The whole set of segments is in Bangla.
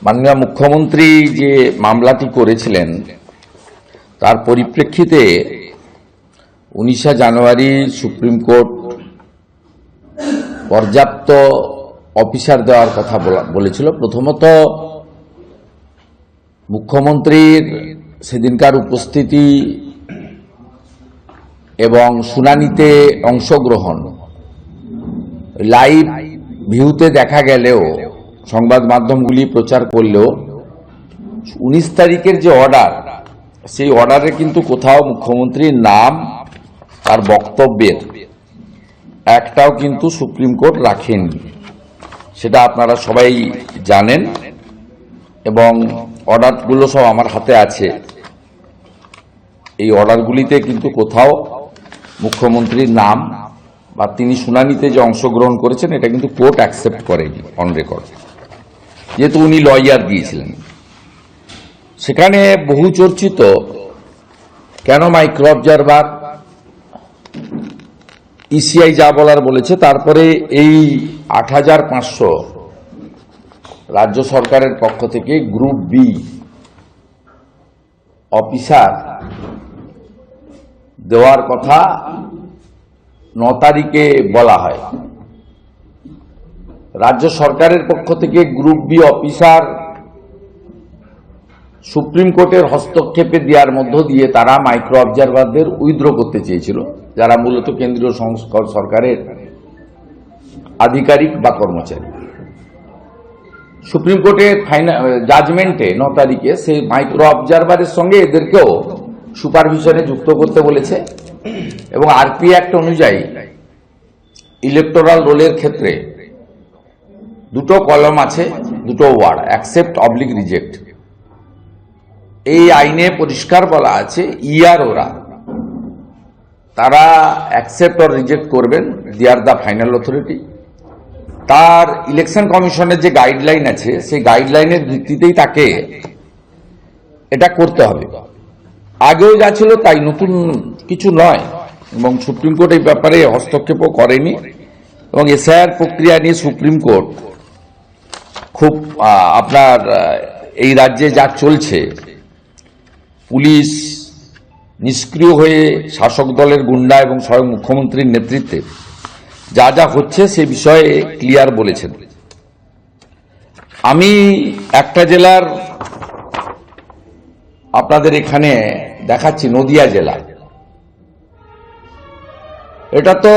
মাননীয় মুখ্যমন্ত্রী যে মামলাটি করেছিলেন তার পরিপ্রেক্ষিতে 19শে জানুয়ারি সুপ্রিম কোর্ট পর্যাপ্ত অফিসার দেওয়ার কথা বলেছিল। প্রথমত মুখ্যমন্ত্রীর সেদিনকার উপস্থিতি এবং শুনানিতে অংশগ্রহণ লাইভ ভিউতে দেখা গেলেও সংবাদ মাধ্যমগুলি প্রচার করলেও 19 তারিখের যে অর্ডার, সেই অর্ডারে কিন্তু কোথাও মুখ্যমন্ত্রীর নাম আর বক্তব্যের একটাও কিন্তু সুপ্রিম কোর্ট রাখেনি। সেটা আপনারা সবাই জানেন এবং অর্ডারগুলো সব আমার হাতে আছে। এই অর্ডারগুলিতে কিন্তু কোথাও মুখ্যমন্ত্রীর নাম বা তিনি শুনানিতে যে অংশগ্রহণ করেছেন এটা কিন্তু কোর্ট অ্যাকসেপ্ট করেনি অন রেকর্ড, যেহেতু উনি লয়ার দিয়েছিলেন। সেখানে বহু চর্চিত কেন মাইক্রো অবজারভার, ইসিআই যা বলার বলেছে, তারপরে এই ৮৫০০ রাজ্য সরকারের পক্ষ থেকে গ্রুপ বি অফিসার দেওয়ার কথা 9 তারিখে বলা হয়। রাজ্য সরকারের পক্ষ থেকে গ্রুপ বি অফিসার সুপ্রিম কোর্টের হস্তক্ষেপে দেওয়ার মধ্য দিয়ে তারা মাইক্রো অবজারভারদের উইথড্র করতে চেয়েছিল, যারা মূলত কেন্দ্রীয় সরকারের আধিকারিক বা কর্মচারী। সুপ্রিম কোর্টের জাজমেন্টে 9 তারিখে সেই মাইক্রো অবজারভারের সঙ্গে এদেরকেও সুপারভিশনে যুক্ত করতে বলেছে এবং আরপি অ্যাক্ট অনুযায়ী ইলেকটোরাল রোলের ক্ষেত্রে দুটো কলম আছে, দুটো ওয়ার্ড, অ্যাকসেপ্ট অবলিক রিজেক্ট। এই আইনে পরিষ্কার বলা আছে ইআরওরা তারা অ্যাকসেপ্ট অর রিজেক্ট করবেন, দে আর দ্য ফাইনাল অথরিটি। তার ইলেকশন কমিশনের যে গাইডলাইন আছে সেই গাইডলাইনের ভিত্তিতেই তাকে এটা করতে হবে। আগেও যা ছিল তাই, নতুন কিছু নয় এবং সুপ্রিম কোর্ট এই ব্যাপারে হস্তক্ষেপও করেনি। এবং এসআইআর প্রক্রিয়া নিয়ে সুপ্রিম কোর্ট খুব আপনার এই রাজ্যে যা চলছে, পুলিশ নিষ্ক্রিয় হয়ে শাসক দলের গুন্ডা এবং স্বয়ং মুখ্যমন্ত্রীর নেতৃত্বে যা যা হচ্ছে সে বিষয়ে ক্লিয়ার বলেছেন। আমি একটা জেলার আপনাদের এখানে দেখাচ্ছি, নদিয়া জেলা। এটা তো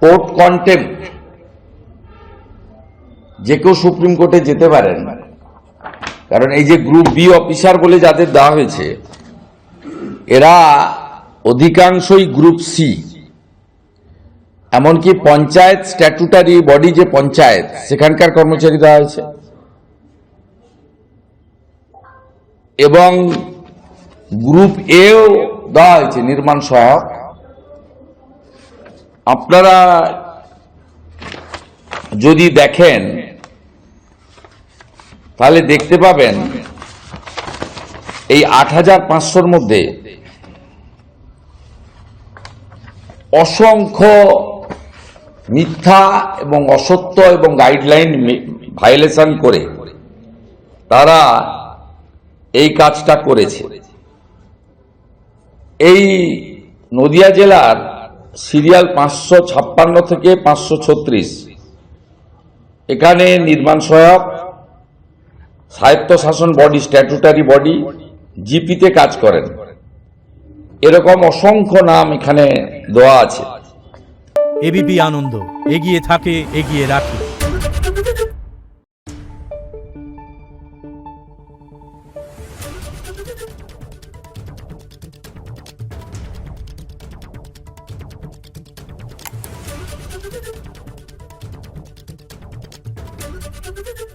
কোর্ট কন্টেম্প্ট, যে কেউ সুপ্রিম কোর্টে যেতে পারেন, কারণ এই যে গ্রুপ বি অফিসার বলে যাদের দেওয়া হয়েছে এরা অধিকাংশই গ্রুপ সি। এমনকি পঞ্চায়েত স্ট্যাটুটারি বডি যে পঞ্চায়েত, সেখানকার কর্মচারী দেওয়া হয়েছে এবং গ্রুপ এও দেওয়া হয়েছে নির্মাণ সহায়ক। আপনারা যদি দেখেন তাহলে দেখতে পাবেন এই ৮৫০০-র মধ্যে অসংখ্য মিথ্যা এবং অসত্য এবং গাইডলাইন ভায়োলেশন করে তারা এই কাজটা করেছে। এই নদিয়া জেলার সিরিয়াল ৫৫৬ থেকে ৫৩৬, এখানে নির্মাণ সহায়ক, স্বায়ত্তশাসন বডি, স্ট্যাটুটারি বডি, জিপিতে কাজ করেন। এরকম অসংখ্য নাম এখানে দেওয়া আছে। এবিপি আনন্দ, এগিয়ে থাকে, এগিয়ে রাখে। Thank you.